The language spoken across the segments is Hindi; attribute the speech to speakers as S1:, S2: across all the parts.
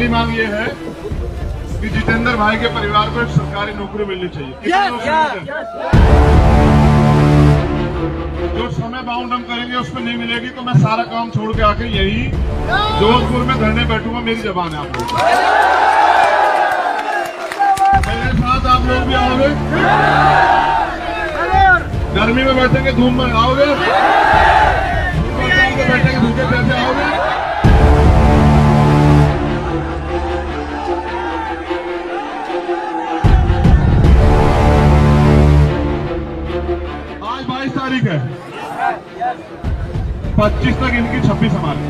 S1: पहली मांग ये है कि जितेंद्र भाई के परिवार को एक सरकारी नौकरी मिलनी चाहिए। जो समय बाउंड हम करेंगे उसमें नहीं मिलेगी तो मैं सारा काम छोड़ के आके यही जोधपुर में धरने बैठूंगा। मेरी जबान है आप लोग, मेरे साथ आप लोग भी आओगे। गर्मी में बैठेंगे, धूप में आओगे, बैठेंगे धूपे कैसे आओगे। आज 22 तारीख है, 25 तक इनकी 26 हमारी।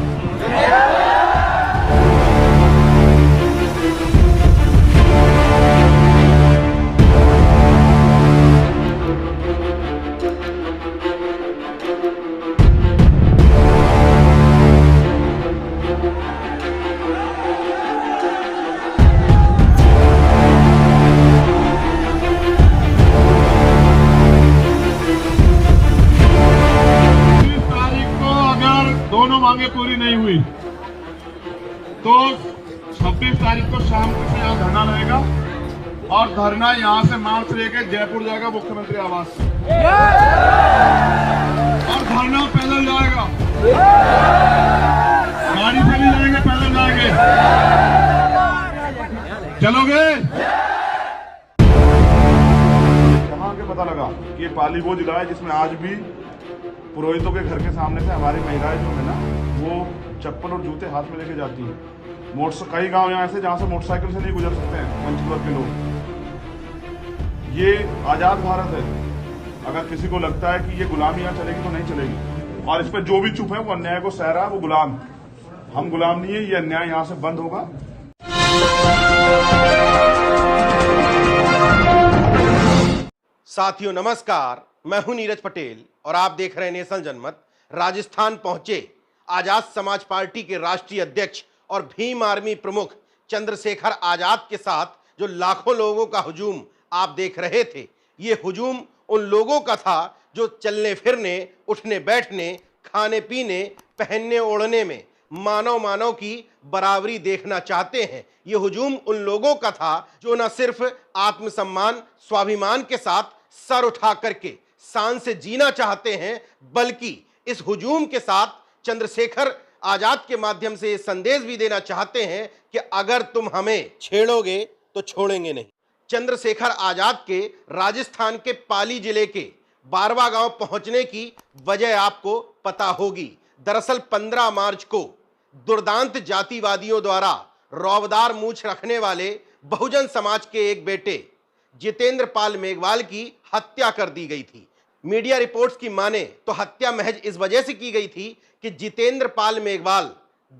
S1: दोनों मांगे पूरी नहीं हुई तो 26 तारीख को शाम को यहाँ धरना रहेगा और धरना यहाँ से मार्च लेके जयपुर जाएगा मुख्यमंत्री आवास से और धरना पैदल जाएगा, गाड़ी से नहीं जाएंगे, पैदल जाएंगे। चलोगे? यहाँ के पता लगा कि ये पाली वो जिला है जिसमें आज भी पुरोहितों के घर के सामने से हमारी महिलाएं जो है ना वो चप्पल और जूते हाथ में लेके जाती हैं। कई गांव यहाँ ऐसे जहाँ से मोटरसाइकिल से नहीं गुजर सकते हैं वंचित वर्ग के लोग। ये आजाद भारत है, अगर किसी को लगता है कि ये गुलामी यहाँ चलेगी तो नहीं चलेगी। और इस पर जो भी चुप है वो अन्याय को सह रहा है, वो गुलाम। हम गुलाम नहीं है, ये अन्याय यहाँ से बंद होगा।
S2: साथियों नमस्कार, मैं हूं नीरज पटेल और आप देख रहे हैं नेशनल जनमत। राजस्थान पहुंचे आजाद समाज पार्टी के राष्ट्रीय अध्यक्ष और भीम आर्मी प्रमुख चंद्रशेखर आजाद के साथ जो लाखों लोगों का हुजूम आप देख रहे थे, ये हुजूम उन लोगों का था जो चलने फिरने, उठने बैठने, खाने पीने, पहनने ओढ़ने में मानव की बराबरी देखना चाहते हैं। ये हुजूम उन लोगों का था जो न सिर्फ आत्मसम्मान स्वाभिमान के साथ सर उठा करके शान से जीना चाहते हैं, बल्कि इस हुजूम के साथ चंद्रशेखर आजाद के माध्यम से संदेश भी देना चाहते हैं कि अगर तुम हमें छेड़ोगे तो छोड़ेंगे नहीं। चंद्रशेखर आजाद के राजस्थान के पाली जिले के बारवा गांव पहुंचने की वजह आपको पता होगी। दरअसल 15 मार्च को दुर्दांत जातिवादियों द्वारा रौबदार मूछ रखने वाले बहुजन समाज के एक बेटे जितेंद्र पाल मेघवाल की हत्या कर दी गई थी। मीडिया रिपोर्ट्स की माने तो हत्या महज इस वजह से की गई थी कि जितेंद्र पाल मेघवाल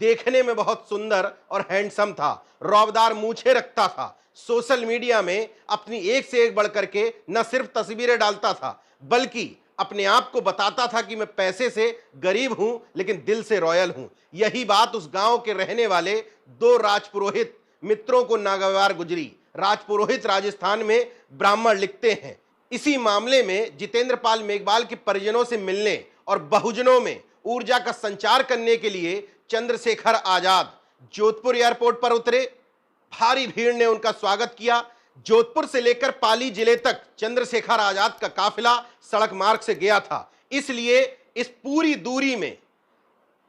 S2: देखने में बहुत सुंदर और हैंडसम था, रौबदार मूछें रखता था, सोशल मीडिया में अपनी एक से एक बढ़ के न सिर्फ तस्वीरें डालता था बल्कि अपने आप को बताता था कि मैं पैसे से गरीब हूं लेकिन दिल से रॉयल हूं। यही बात उस गांव के रहने वाले 2 राजपुरोहित मित्रों को नागवार गुजरी। राजपुरोहित राजस्थान में ब्राह्मण लिखते हैं। इसी मामले में जितेंद्र पाल मेघवाल के परिजनों से मिलने और बहुजनों में ऊर्जा का संचार करने के लिए चंद्रशेखर आजाद जोधपुर एयरपोर्ट पर उतरे। भारी भीड़ ने उनका स्वागत किया। जोधपुर से लेकर पाली जिले तक चंद्रशेखर आजाद का काफिला सड़क मार्ग से गया था, इसलिए इस पूरी दूरी में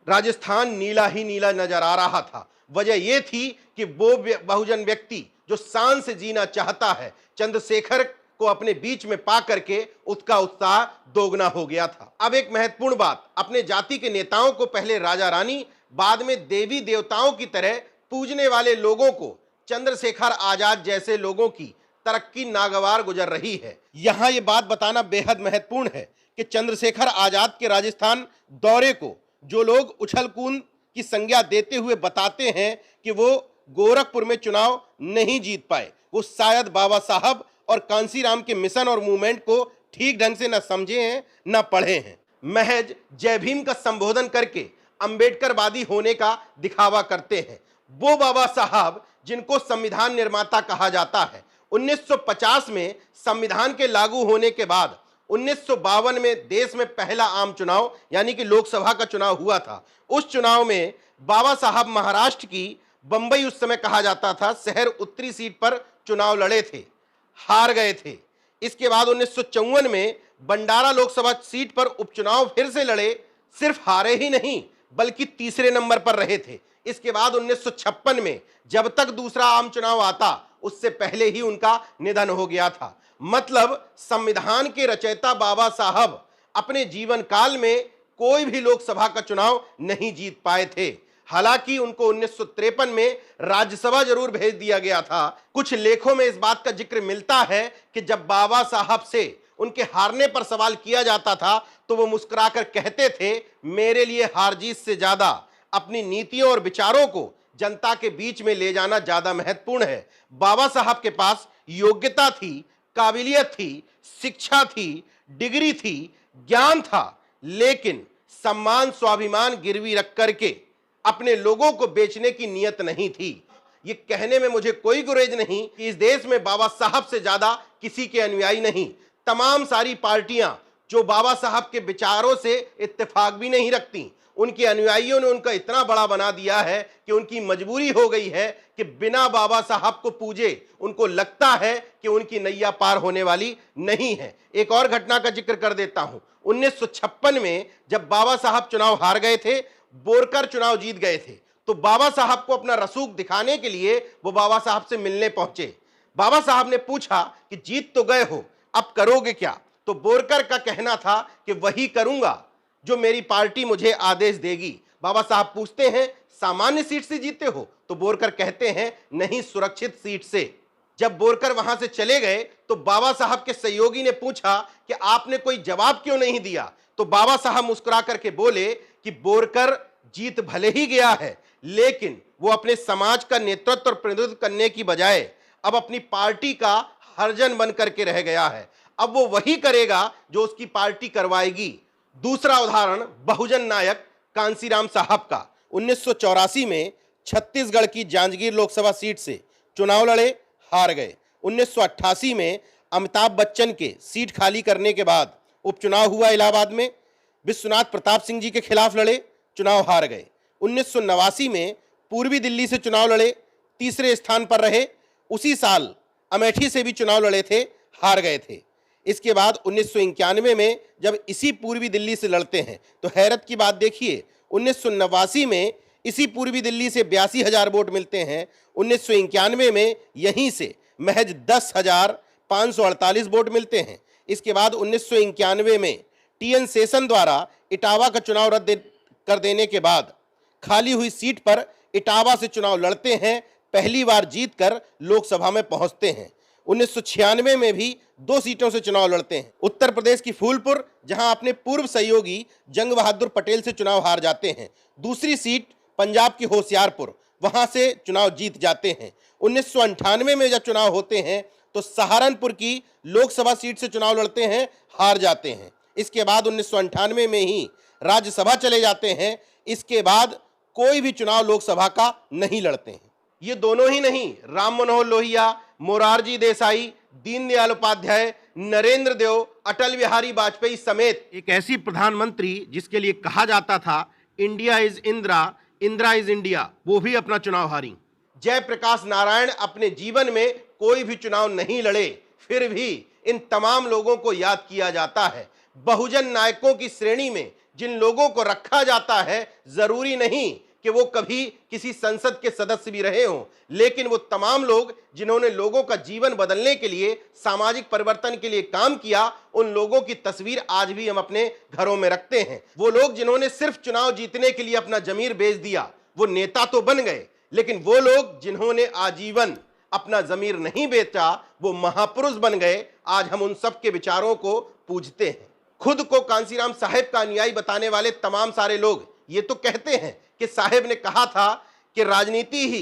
S2: राजस्थान नीला ही नीला नजर आ रहा था। वजह यह थी कि वो बहुजन व्यक्ति जो शान से जीना चाहता है, चंद्रशेखर को अपने बीच में पा करके उसका उत्साह दोगुना हो गया था। अब एक महत्वपूर्ण बात, अपने जाति के नेताओं को पहले राजा रानी बाद में देवी देवताओं की तरह पूजने वाले लोगों को चंद्रशेखर आजाद जैसे लोगों की तरक्की नागवार गुजर रही है। यहां यह बात बताना बेहद महत्वपूर्ण है कि चंद्रशेखर आजाद के राजस्थान दौरे को जो लोग उछल कूद की संज्ञा देते हुए बताते हैं कि वो गोरखपुर में चुनाव नहीं जीत पाए, वो शायद बाबा साहब और कांसीराम के मिशन और मूवमेंट को ठीक ढंग से न समझे हैं न पढ़े हैं। महज जय भीम का संबोधन करके अंबेडकरवादी होने का दिखावा करते हैं। वो बाबा साहब जिनको संविधान निर्माता कहा जाता है, 1950 में संविधान के लागू होने के बाद 1952 में देश में पहला आम चुनाव यानी कि लोकसभा का चुनाव हुआ था। उस चुनाव में बाबा साहब महाराष्ट्र की बंबई उस समय कहा जाता था, शहर उत्तरी सीट पर चुनाव लड़े थे, हार गए थे। इसके बाद 1954 में बंडारा लोकसभा सीट पर उपचुनाव फिर से लड़े, सिर्फ हारे ही नहीं बल्कि तीसरे नंबर पर रहे थे। इसके बाद 1956 में जब तक दूसरा आम चुनाव आता उससे पहले ही उनका निधन हो गया था। मतलब संविधान के रचयिता बाबा साहब अपने जीवन काल में कोई भी लोकसभा का चुनाव नहीं जीत पाए थे। हालांकि उनको 1953 में राज्यसभा जरूर भेज दिया गया था। कुछ लेखों में इस बात का जिक्र मिलता है कि जब बाबा साहब से उनके हारने पर सवाल किया जाता था तो वो मुस्कुराकर कहते थे, मेरे लिए हार जीत से ज्यादा अपनी नीतियों और विचारों को जनता के बीच में ले जाना ज्यादा महत्वपूर्ण है। बाबा साहब के पास योग्यता थी, काबिलियत थी, शिक्षा थी, डिग्री थी, ज्ञान था, लेकिन सम्मान स्वाभिमान गिरवी रख करके अपने लोगों को बेचने की नियत नहीं थी। ये कहने में मुझे कोई गुरेज नहीं कि इस देश में बाबा साहब से ज्यादा किसी के अनुयायी नहीं। तमाम सारी पार्टियां जो बाबा साहब के विचारों से इत्तेफाक भी नहीं रखती, उनके अनुयायियों ने उनका इतना बड़ा बना दिया है कि उनकी मजबूरी हो गई है कि बिना बाबा साहब को पूजे उनको लगता है कि उनकी नैया पार होने वाली नहीं है। एक और घटना का जिक्र कर देता हूं। 1956 में जब बाबा साहब चुनाव हार गए थे, बोरकर चुनाव जीत गए थे, तो बाबा साहब को अपना रसूख दिखाने के लिए वो बाबा साहब से मिलने पहुंचे। बाबा साहब ने पूछा कि जीत तो गए हो, अब करोगे क्या? तो बोरकर का कहना था कि वही करूंगा जो मेरी पार्टी मुझे आदेश देगी। बाबा साहब पूछते हैं, सामान्य सीट से जीते हो? तो बोरकर कहते हैं, नहीं, सुरक्षित सीट से। जब बोरकर वहां से चले गए तो बाबा साहब के सहयोगी ने पूछा कि आपने कोई जवाब क्यों नहीं दिया? तो बाबा साहब मुस्कुरा करके बोले कि बोरकर जीत भले ही गया है, लेकिन वो अपने समाज का नेतृत्व और प्रतिनिधित्व करने की बजाय अब अपनी पार्टी का हरजन बन करके रह गया है। अब वो वही करेगा जो उसकी पार्टी करवाएगी। दूसरा उदाहरण बहुजन नायक कांसीराम साहब का। 1984 में छत्तीसगढ़ की जांजगीर लोकसभा सीट से चुनाव लड़े, हार गए। 1988 में अमिताभ बच्चन के सीट खाली करने के बाद उपचुनाव हुआ इलाहाबाद में, विश्वनाथ प्रताप सिंह जी के खिलाफ लड़े, चुनाव हार गए। 1989 में पूर्वी दिल्ली से चुनाव लड़े, तीसरे स्थान पर रहे। उसी साल अमेठी से भी चुनाव लड़े थे, हार गए थे। इसके बाद 1991 में जब इसी पूर्वी दिल्ली से लड़ते हैं तो हैरत की बात देखिए, 1989 में इसी पूर्वी दिल्ली से 82,000 वोट मिलते हैं। 1991 में यहीं से महज 10,548 वोट मिलते हैं। इसके बाद 1991 में टीएन शेषन द्वारा इटावा का चुनाव रद्द कर देने के बाद खाली हुई सीट पर इटावा से चुनाव लड़ते हैं, पहली बार जीतकर लोकसभा में पहुंचते हैं। 1996 में भी 2 सीटों से चुनाव लड़ते हैं। उत्तर प्रदेश की फूलपुर, जहां अपने पूर्व सहयोगी जंग बहादुर पटेल से चुनाव हार जाते हैं। दूसरी सीट पंजाब की होशियारपुर, वहां से चुनाव जीत जाते हैं। 1998 में जब चुनाव होते हैं तो सहारनपुर की लोकसभा सीट से चुनाव लड़ते हैं, हार जाते हैं। इसके बाद 1998 में ही राज्यसभा चले जाते हैं। इसके बाद कोई भी चुनाव लोकसभा का नहीं लड़ते हैं। ये दोनों ही नहीं, राम मनोहर लोहिया, मोरारजी देसाई, दीनदयाल उपाध्याय, नरेंद्र देव, अटल बिहारी वाजपेयी समेत एक ऐसी प्रधानमंत्री जिसके लिए कहा जाता था India is Indira, Indira is India, वो भी अपना चुनाव हारी। जयप्रकाश नारायण अपने जीवन में कोई भी चुनाव नहीं लड़े, फिर भी इन तमाम लोगों को याद किया जाता है। बहुजन नायकों की श्रेणी में जिन लोगों को रखा जाता है, जरूरी नहीं कि वो कभी किसी संसद के सदस्य भी रहे हों, लेकिन वो तमाम लोग जिन्होंने लोगों का जीवन बदलने के लिए, सामाजिक परिवर्तन के लिए काम किया, उन लोगों की तस्वीर आज भी हम अपने घरों में रखते हैं। वो लोग जिन्होंने सिर्फ चुनाव जीतने के लिए अपना जमीर बेच दिया, वो नेता तो बन गए, लेकिन वो लोग जिन्होंने आजीवन अपना जमीर नहीं बेचा, वो महापुरुष बन गए। आज हम उन सब के विचारों को पूजते हैं। खुद को कांसीराम साहेब का अनुयायी बताने वाले तमाम सारे लोग ये तो कहते हैं कि साहेब ने कहा था कि राजनीति ही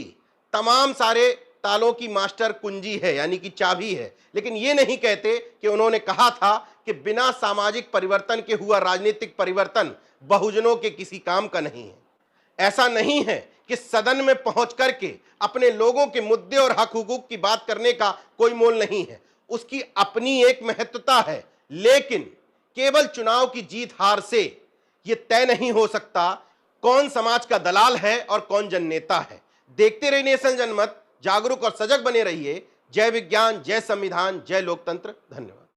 S2: तमाम सारे तालों की मास्टर कुंजी है, यानी कि चाबी है, लेकिन ये नहीं कहते कि उन्होंने कहा था कि बिना सामाजिक परिवर्तन के हुआ राजनीतिक परिवर्तन बहुजनों के किसी काम का नहीं है। ऐसा नहीं है कि सदन में पहुंच करके अपने लोगों के मुद्दे और हक हुकूक की बात करने का कोई मोल नहीं है, उसकी अपनी एक महत्वता है, लेकिन केवल चुनाव की जीत हार से यह तय नहीं हो सकता कौन समाज का दलाल है और कौन जननेता है। देखते रहिए नेशन जनमत, जागरूक और सजग बने रहिए। जय विज्ञान, जय संविधान, जय लोकतंत्र। धन्यवाद।